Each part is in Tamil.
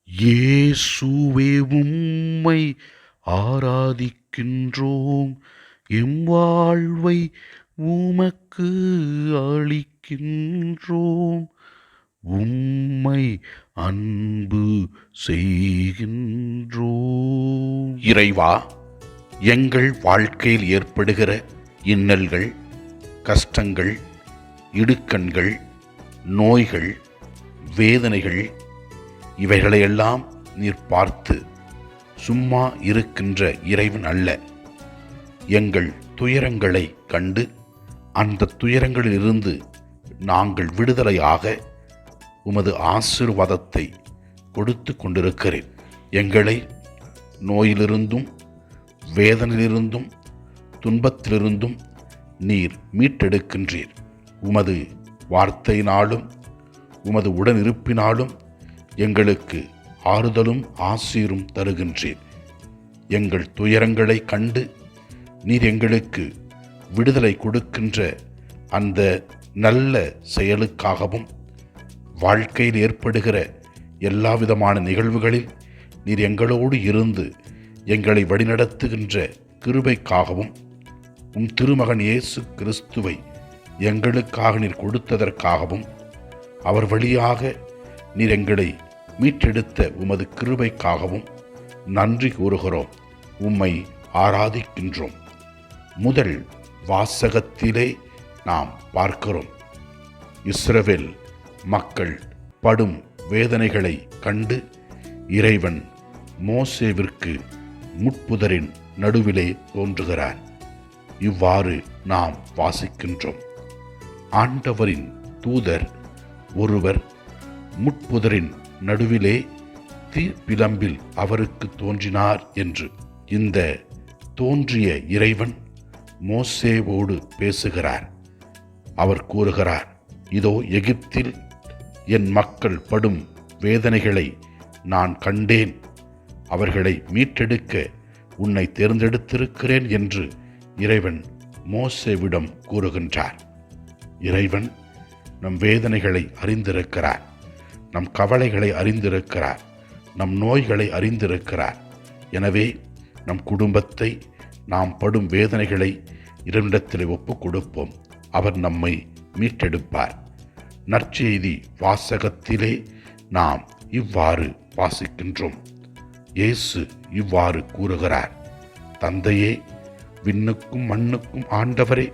இயேசுவே உம்மை ஆராதிக்கின்றோம், எம் வாழ்வை உமக்கு அளிக்கின்றோம், உம்மை அன்பு செய்கின்றோம். இறைவா, எங்கள் வாழ்க்கையில் ஏற்படுகிற இன்னல்கள், கஷ்டங்கள், இடுக்கண்கள், நோய்கள், வேதனைகள் இவைகளையெல்லாம் நீர் பார்த்து சும்மா இருக்கின்ற இறைவன் அல்ல. எங்கள் துயரங்களை கண்டு அந்த துயரங்களிலிருந்து நாங்கள் விடுதலையாக உமது ஆசீர்வாதத்தை கொடுத்து கொண்டிருக்கிறேன். எங்களை நோயிலிருந்தும் வேதனையிலிருந்தும் துன்பத்திலிருந்தும் நீர் மீட்டெடுக்கின்றீர். உமது வார்த்தையினாலும் உமது உடனிருப்பினாலும் எங்களுக்கு ஆறுதலும் ஆசீரும் தருகின்றீர். எங்கள் துயரங்களை கண்டு நீர் எங்களுக்கு விடுதலை கொடுக்கின்ற அந்த நல்ல செயலுக்காகவும், வாழ்க்கையில் ஏற்படுகிற எல்லா விதமான நிகழ்வுகளில் நீர் எங்களோடு இருந்து எங்களை வழிநடத்துகின்ற கிருபைக்காகவும், உம் திருமகன் இயேசு கிறிஸ்துவை எங்களுக்காக நீர் கொடுத்ததற்காகவும், அவர் வழியாக நீர் எங்களை மீட்டெடுத்த உமது கிருபைக்காகவும் நன்றி கூறுகிறோம். உம்மை ஆராதிக்கின்றோம். முதல் வாசகத்திலே நாம் பார்க்கிறோம், இஸ்ரவேல் மக்கள் படும் வேதனைகளை கண்டு இறைவன் மோசேவிற்கு முட்புதரின் நடுவிலே தோன்றுகிறார். இவ்வாறு நாம் வாசிக்கின்றோம், ஆண்டவரின் தூதர் ஒருவர் முட்புதரின் நடுவிலே தீப்பிழம்பில் அவருக்கு தோன்றினார் என்று. இந்த தோன்றிய இறைவன் மோசேவோடு பேசுகிறார். அவர் கூறுகிறார், இதோ எகிப்தில் என் மக்கள் படும் வேதனைகளை நான் கண்டேன், அவர்களை மீட்டெடுக்க உன்னை தேர்ந்தெடுத்திருக்கிறேன் என்று இறைவன் மோசேவிடம் கூறுகின்றார். இறைவன் நம் வேதனைகளை அறிந்திருக்கிறார், நம் கவலைகளை அறிந்திருக்கிறார், நம் நோய்களை அறிந்திருக்கிறார். எனவே நம் குடும்பத்தை, நாம் படும் வேதனைகளை இறைவனிடத்திலே ஒப்புக் கொடுப்போம். அவர் நம்மை மீட்டெடுப்பார். நற்செய்தி வாசகத்திலே நாம் இவ்வாறு வாசிக்கின்றோம். இயேசு இவ்வாறு கூறுகிறார், தந்தையே, விண்ணுக்கும் மண்ணுக்கும் ஆண்டவரே,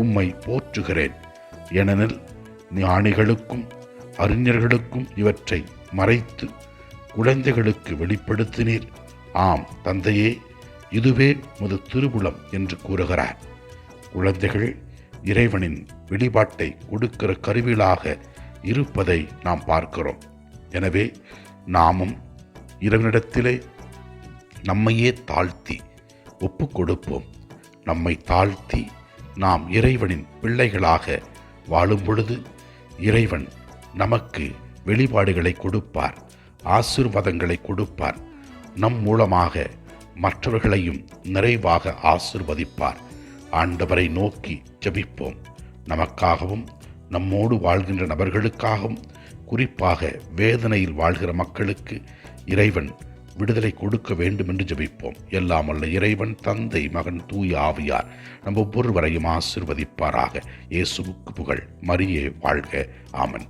உம்மை போற்றுகிறேன். ஏனெனில் ஞானிகளுக்கும் அறிஞர்களுக்கும் இவற்றை மறைத்து குழந்தைகளுக்கு வெளிப்படுத்தினீர். ஆம் தந்தையே, இதுவே உமது திருவுளம் என்று கூறுகிறார். குழந்தைகள் இறைவனின் வெளிப்பாட்டை கொடுக்கிற கருவிகளாக இருப்பதை நாம் பார்க்கிறோம். எனவே நாமும் இறைவனிடத்திலே நம்மையே தாழ்த்தி ஒப்பு கொடுப்போம். நம்மை தாழ்த்தி நாம் இறைவனின் பிள்ளைகளாக வாழும் பொழுது இறைவன் நமக்கு வெளிப்பாடுகளை கொடுப்பார், ஆசீர்வாதங்களை கொடுப்பார். நம் மூலமாக மற்றவர்களையும் நிறைவாக ஆசீர்வதிப்பார். ஆண்டவரை நோக்கி ஜெபிப்போம். நமக்காகவும் நம்மோடு வாழ்கின்ற நபர்களுக்காகவும், குறிப்பாக வேதனையில் வாழ்கிற மக்களுக்கு இறைவன் விடுதலை கொடுக்க வேண்டும் என்று ஜெபிப்போம். எல்லாம் வல்ல இறைவன் தந்தை, மகன், தூய ஆவியார் நம் ஒவ்வொருவரையும் ஆசீர்வதிப்பாராக. இயேசுவுக்கு புகழ். மரியே வாழ்க. ஆமென்.